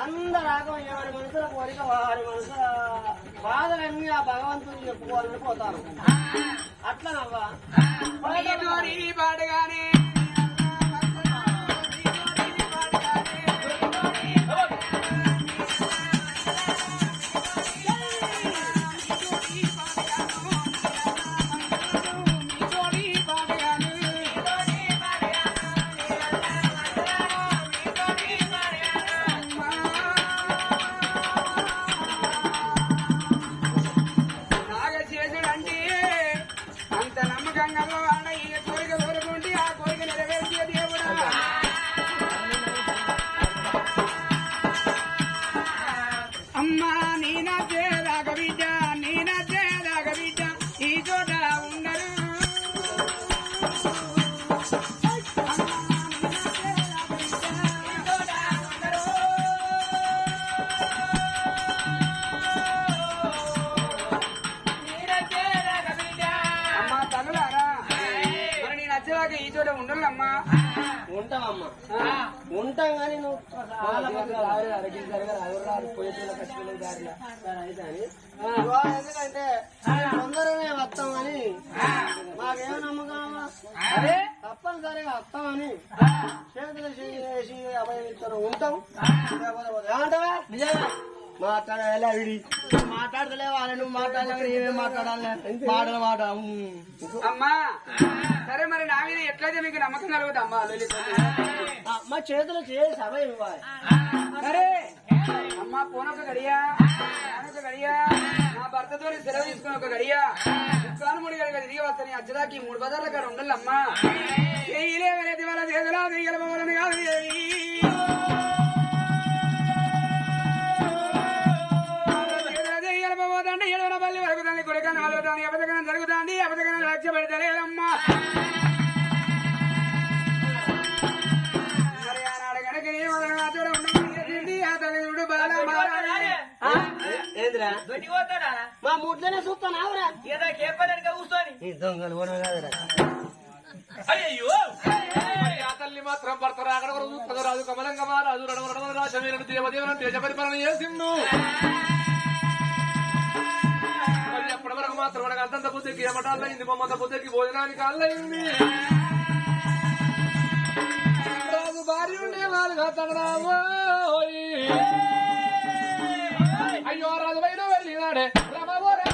అందరు రాగం ఎవరి మనసుల కోరిక వారి మనసుల బాధలన్నీ ఆ భగవంతుని చెప్పుకోవాలని పోతారు. అట్లా నవ్వా పాటగానే ఉండమ్మా ఉంటామమ్మా ఉంటాం కానీ నువ్వు ఎందుకంటే తొందరగానే వస్తాం అని మాకేమో నమ్మకం తప్పనిసరిగా వస్తామని చేతులు చేసి అభయం ఉంటాం. ఏమంటావా మాట్లాడాలి విడి మాట్లాడతలేవా నువ్వు మాట్లాడాలి ఏమేమి మాట్లాడాలి మాట అమ్మా. సరే మరి నా మీద ఎట్లయితే మీకు నమ్మకం కలుగుతా అమ్మా మా చేతులు చేసి అభయం ఇవ్వాలి. సరే అమ్మా పోనొక గడియా నా భర్తతో సెలవు తీసుకుని ఒక గడియా కానుమూడి గడిగా తిరిగి వస్తాను. అచ్చదాకి 3 బజార్ల కాడ ఉండాలమ్మా. చేయలేవనేది వాళ్ళ చేతులా తిరగలమని కాదు చేయగలపోదండి. 7 పల్లి వరకు దాన్ని కొడుక 4 దాని అబద్ధకనం జరుగుతుంది. అబద్ధకనం లక్ష్య పెడతలేదమ్మా. మరి ఆనాడు కనుక ఉండీ ఆ తల్లిడు బాల ఏంద్రా మా ముట్లోనే చూస్తాను కూర్చొని దొంగలు కూడా కాదురా. అయ్యో ఆ తల్లి మాత్రం భర్త రాకడ చూస్తుంది. రాజు కమలంగమా రాజు రడమ రాజవీరుడు దేవదేవులను తేజ పరిపాలన చేసిండు. ఎప్పటి వరకు మాత్రం మనకు అంతంత బుద్ధికి ఏమటాలైంది బొమ్మంత బుద్ధికి భోజనానికి అల్లయింది. రాజు భార్య ఉండే వాళ్ళుగా తనరావో అయ్యో రాజు బయట వెళ్ళినాడే రమవోరా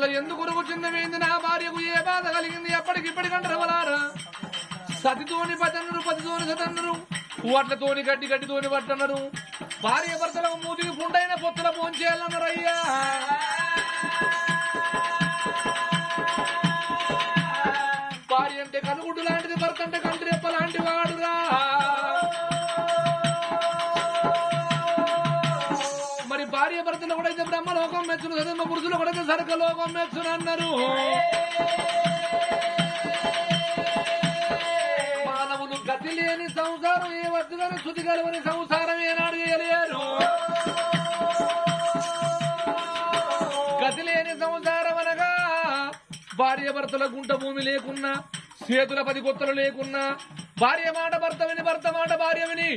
మళ్ళీ ఎందుకు చిన్నమైంది నా భార్యకు ఏ బాధ కలిగింది ఎప్పటికిప్పటికంటారు వలారా సతితోని పతన్నరు పతితోని సతన్నరు వడ్లతోని గడ్డితోని పట్టన్నారు భార్య భర్తలకు మూతికి పుండైన పొత్తుల పోంచేయాలన్నారు అయ్యా భార్య అంటే కనుగుడ్డు లాంటిది భర్త అంటే కంటి రెప్ప లాంటి వాడురా మరి భార్య భర్తలు కూడా అయితే బ్రహ్మలోకం మెచ్చును సదమ్మ పురుషులు కూడా అయితే సరకలోకం మెచ్చును అన్నారు మానవులు గతి లేని సంసారం ఏ వద్దుగానే శుద్ధి కలవని సంసారం ఏనాడు చేయలేరు గతి లేని సంసారం అనగా భార్య భర్తల గుంట భూమి లేకున్నా చేతుల 10 కొత్తలు లేకున్నా భార్య మాట భర్త విని భర్త మాట భార్య విని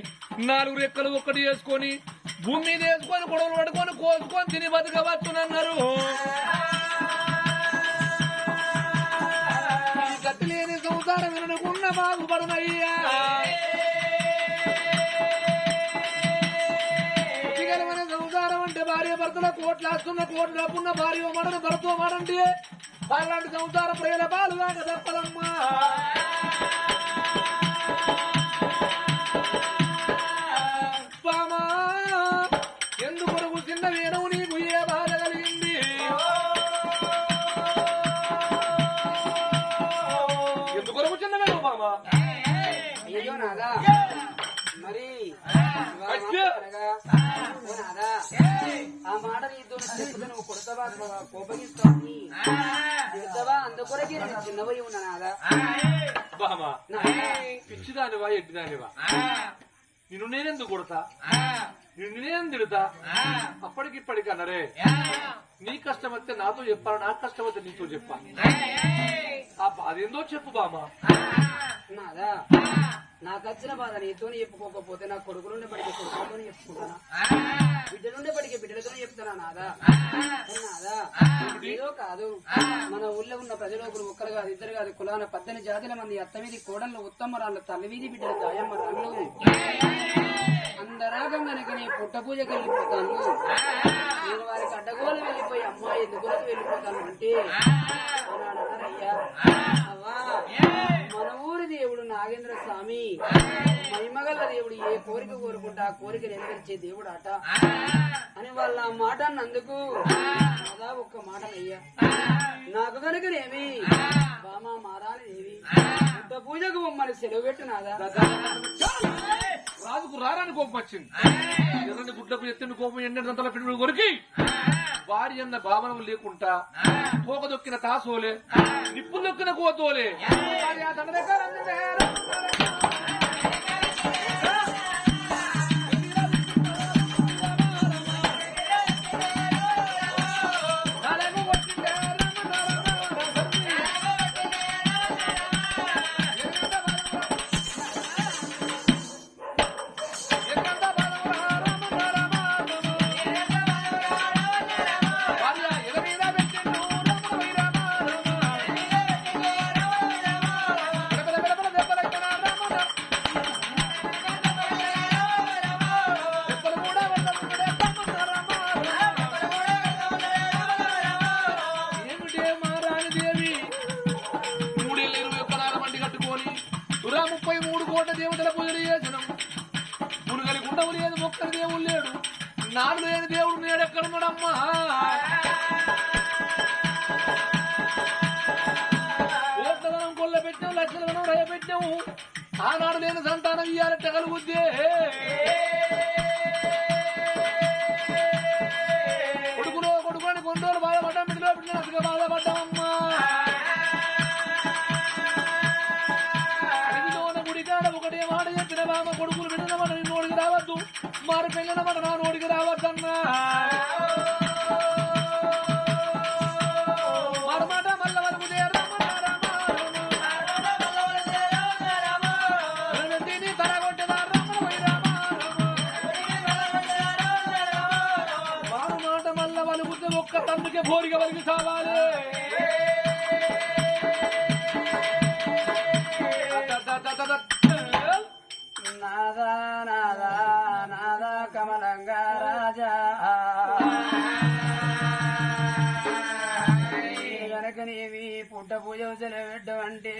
4 రెక్కలు ఒక్కటి వేసుకొని భూమి మీద వేసుకొని గొడవలు పట్టుకొని కోసుకొని తిని బతకవచ్చునన్నారు గతి లేని సంసారం వినకుండా బాగుపడునయ్యా సంసారం అంటే భార్య భర్తల కోట్లాస్తున్న కోట్లు డబ్బున్న భార్య మడని భర్త మడంటే అలాంటి సంసార ప్రేల పాలుగా తప్పదమ్మా బామా ఎందుకు చిన్న వేణవు నీకు ఏ బాధ కలిగింది ఎందుకు చిన్న వేణవు బామా అయ్యో నాదా మరి ఆ మాట నీతో చెప్తే నువ్వు కొడతావా కోపగిస్తావు చెప్తావా అందుకొరకే నేను చిన్నవై ఉన్నా నాదా బామా పిచ్చిదానివా ఎడ్డిదానివా నిన్ను నేనెందుకు కొడతా నిన్ను నేనేం తిడతా అప్పటికిప్పటికి అన్నరే నీ కష్టం వస్తే నాతో చెప్పాలి నా కష్టం వస్తే నీతో చెప్పాలి అదేందో చెప్పు బామా నాదా నాకు వచ్చిన బాధ నీతో చెప్పుకోకపోతే నా కొడుకులుండే పడికే కొడుకులతో చెప్పుకుంటానా బిడ్డలుండే పడికే బిడ్డలతో చెప్తానా నాదా నాదా ఏదో కాదు మన ఊళ్ళో ఉన్న ప్రజలు ఒక్కరు కాదు ఇద్దరు కాదు కులాన 18 జాతుల మంది అత్తమీది కోడళ్ళు ఉత్తమ రాళ్ళు తల్లివీధి బిడ్డలు దాయమ్మ రాళ్ళు అందరాగంగానక నీ పుట్ట పూజకి వెళ్ళిపోతాను నేను వారికి అడ్డగోలు వెళ్ళిపోయి అమ్మాయి ఎందుకులకు వెళ్ళిపోతాను అంటే అన్నాడయ్యా అవ్వా మన ఊరి దేవుడు నాగేంద్ర స్వామి మహిమగల్ల దేవుడు ఏ కోరిక కోరుకుంటా ఆ కోరిక నెరవేర్చే దేవుడు అట అని వాళ్ళ ఆ మాట అన్నందుకు అదా ఒక్క మాటనయ్యా నాకు కనుకనేమి బామా మారానేవి పుట్ట పూజకు బొమ్మని సెలవు పెట్టినాదా రాజుకు రారాని కోపం వచ్చింది ఎర్రని గుడ్లకు ఎత్తిన కోపం ఎండంతల పిడుగులు కొరికి భార్య అన్న భావనం లేకుండా తోక దొక్కిన తాసోలే నిప్పులు దొక్కిన కోతోలే దేవతల పూజలు చేసినాం మునుగలి గుండవు లేదు మొక్కలు దేవుడు లేడు నాడు లేని దేవుడు నేడు ఎక్కడున్నాడమ్మా ఓట్లదనం కొల్ల పెట్టాం లక్షలదనం రయ పెట్టాము ఆనాడు లేని సంతానం ఇయ్యాలంటే కలుగుద్దే కొడుకులో కొడుకుని కొన్ని రోజులు బాధపడ్డాం బిడ్డలో బిడ్డలు బాధపడ్డామమ్మా ఒకటే మాట చెప్పిన బామ కొడుకులు బిడ్డన మాట నీ నోడికి రావద్దు మారు పెళ్ళిన మాట నా నోడికి రావద్దన్నా మరమాట మల్ల వరకు మాట మల్ల వలుగుతే ఒక్క తమ్ముకే భోరిగా వలిగి సావాలి నాదా నాదా నాదా కమలంగా రాజా పూజ సెలవెట్టమంటే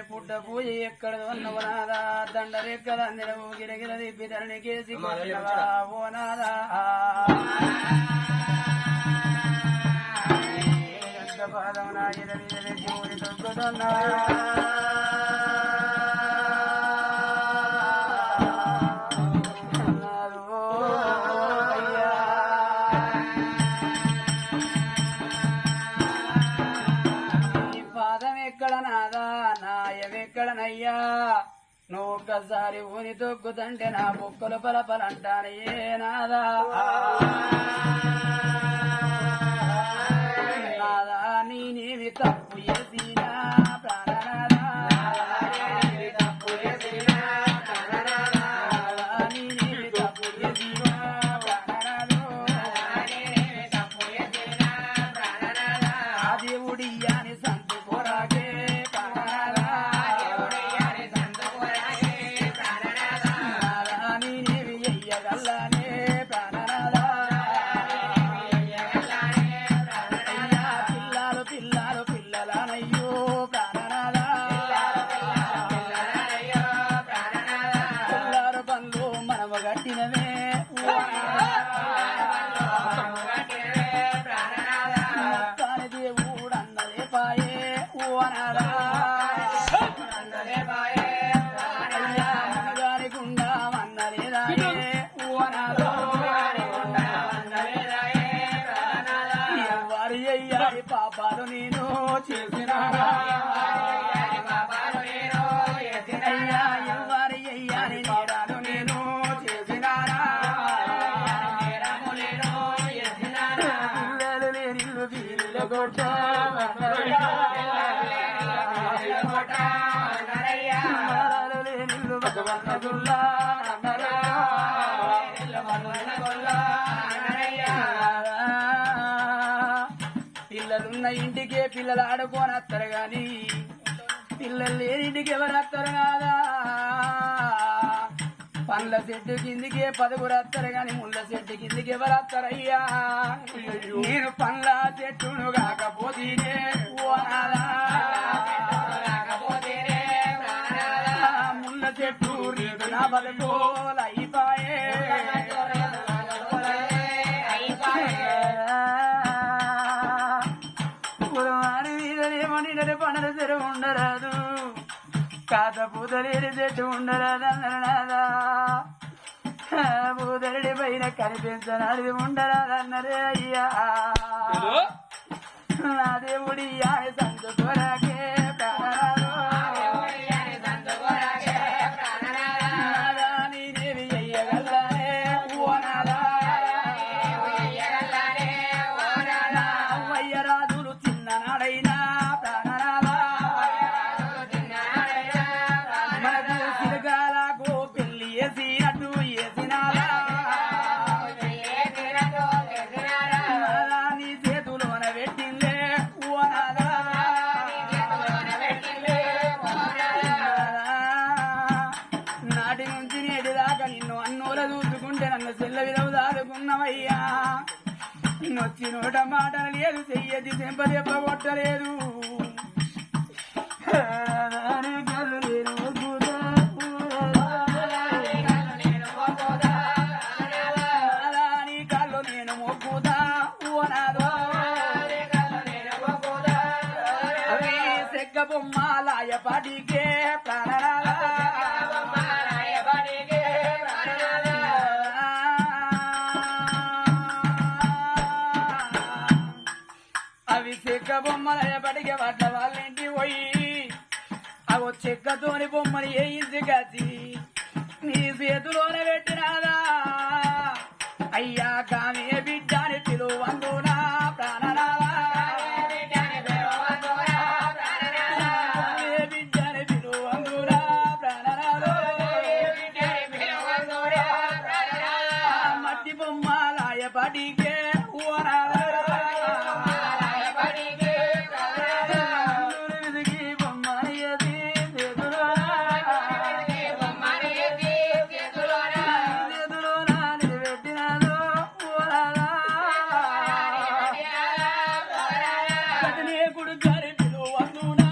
పుట్ట పూజ ఎక్కడ ఉన్నవు నాదా దండరెక్కల అందరూ గిరగిర తిప్పి ధరణి కేసి ఓ నాదా ఎంత పాదం నా గిరగిర జీవుని తొక్కుతున్నా నాయమెక్కడనయ్యా నువ్వు ఒక్కసారి ఊని తొక్కుతంటే నా బొక్కలు పలపలంటానయ్యే నాదా నాదా నేనేమి తప్పు చేసినా ప్రాణనాదా నేనేమి తప్పు చేసినా ప్రాణనాదా ఆ దేవుడి అని సంతు కోరాకే పాపాలు నేను చేసిన ఎవరి అయ్యాని నేరాలు నేను చేసినారా పిల్లలు లేనిల్లు వీళ్ళు కొట్ట లేనిల్లు భగవంతుల్లా పిల్లలున్న ఇంటికే పిల్లలు ఆడుకొని వస్తారు గాని పిల్లలు లేని ఇంటికి ఎవరు వస్తారు కాదా పండ్ల చెట్టు కిందికే 10 వస్తారు గాని ముళ్ళ చెట్టు కిందికి ఎవరు వస్తారయ్యా నేను పండ్ల చెట్టును కాకపోతేనే ముళ్ళ చెట్టు రీతు నా బలుకోలు అయిపోయే పండుగ తెరవు ఉండరాదు కాత పూతలేని చెట్టు ఉండరాదన్నరాదా పూతడి పైన కనిపించనాది ఉండరాదన్నరే అయ్యా నా దేవుడి అని సంతు కొరకే నేనేవి అయ్యగల్లానే అయ్యరాజులు చిన్ననాడైనా చెల్లవిదవుదారుకున్నవయ్యా నొచ్చి నోట మాటలు లేదు చెయ్యది చెంపదెబ్బ కొట్టలేదు కళ్ళు నేను మొక్కుతా సెక్క బొమ్మలాయ పాటికే అవి చెక్క బొమ్మల బడికి పడ్డ వాళ్ళింటి పోయి అవి చెక్కతోని బొమ్మని వేయించి కాచి నీ చేతిలోనే పెట్టినాదా అయ్యా కామే బిడ్డని పిలువందునా ప్రాణనాదా బిడ్డని పిలువందునా ప్రాణనాదా మట్టి బొమ్మలాయ బడికే గుడు గారి పిలువందునా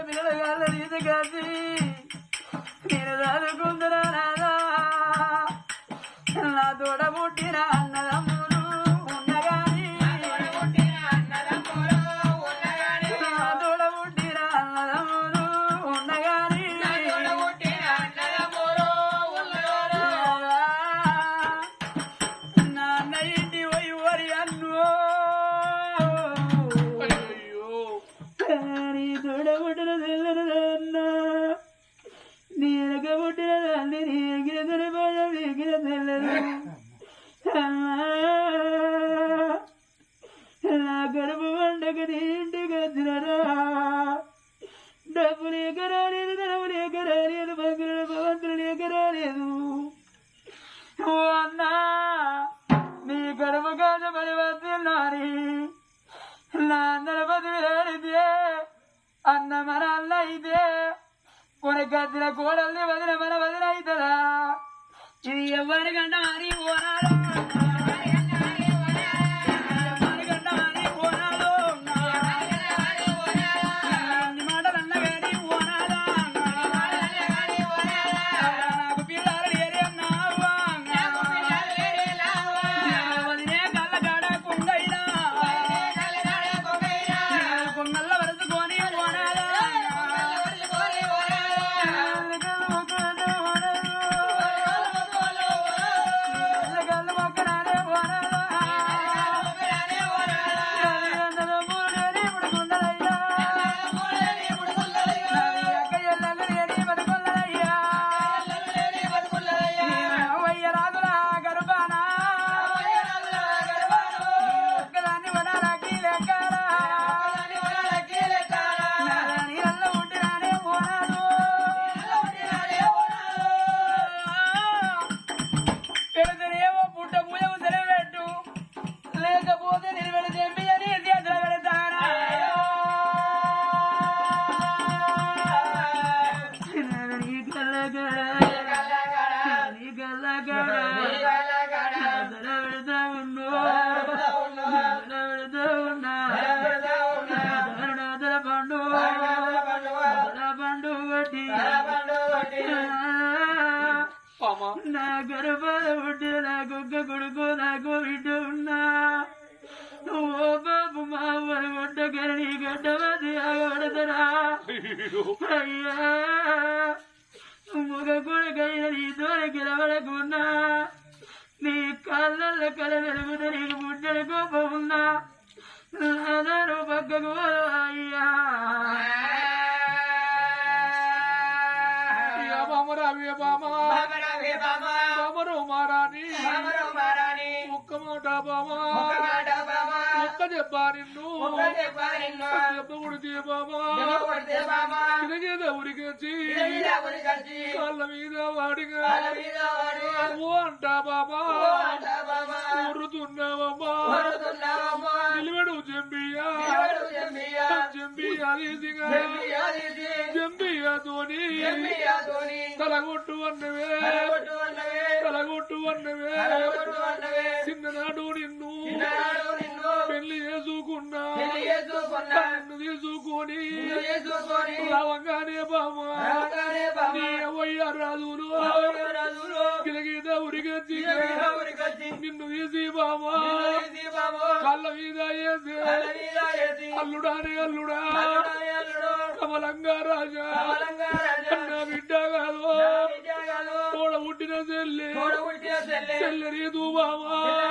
పిల్లల గాళ్ళ నీతి కాసి నేను చదువుకుంటున్నా నాదా నా తోడ పుట్టిన అన్నదమ్ములు ఉండగాని నా తోడ పుట్టిన అన్నదమ్ములు ఉండగాని నాన్న ఇంటి పోయి వరి అన్ను నీ తోడ పుట్టిన తెల్లదన్నా నీ ఎనక పుట్టిన దాన్ని నీ ఎగిన తెలబోయ ఎగిన తెల్లదు నా గడుపు వండక నీ ఇంటికి వచ్చినరా డబ్బు లేక రాలేదు ధనము లేక రాలేదు భగరుడు భగవంతుడు లేక రాలేదు ఓ అన్నా నీ గడుపు కాచబడి వచ్చినారి నా అందరి బతిలాడితే అన్న మన అన్న అయితే కొనకచ్చిన కోడల్ని వదిన మన వదిన అవుతుందా ఇది ఎవరికంట అని పోనాడు ఎవరికంట అని పోనాడు మాటలు అన్నగాని పోనాడా నాకు పిల్లలు లేరే నావా వదినే కళ్ళ కాడ కుంగైనా కుంగల్ల వరుసుకొని పోనాడా పెడితేనేమో పుట్ట పూజకు సెలవెట్టు లేకపోతే నిలబడి చెంపి అని చేతులు పెడతారా పెడతా ఉండు పండు పండు కొట్టి నా గర్భాల పుట్టిన నాకు ఒక్క కొడుకు నాకు బిడ్డ ఉన్నా ఓ బాబు మా ఊరు కొట్టకని నీ గడ్డమది ఆగబడతారా అయ్యా మగ కొడుకైన నీ తోడ గెలవడకున్నా నీ కాళ్ళల్లో కల వెలుగుత నీకు పుట్టడి కోపం ఉన్నా నాదారు పక్కకు అయ్యా బామరు మారాని ఒక్క మాట బామా ఒక్క చెప్పా నిన్ను దెబ్బ కొడితే బామా తిరిగేద ఉరికొచ్చి కాళ్ళ మీద వాడిగా ఓ అంటా బాబా ఊరుతున్నావమ్మా నిలబడు జంబియా జంబియా జంబియాతోని తలగొట్టు అన్నవే తలగొట్టు అన్నవే చిన్ననాడు నిన్ను పెళ్లి చేసుకున్నా నిన్ను తీసుకొని రావంగానే బామా నీ అవయ్య రాజులు గిలగీత ఉరికొచ్చి నిన్ను తీసి బామా కళ్ళ మీద వేసి అల్లుడాని అల్లుడా కమలంగా రాజా నా బిడ్డ కాదు తోడ పుట్టిన చెల్లి చెల్లె రీదు బామా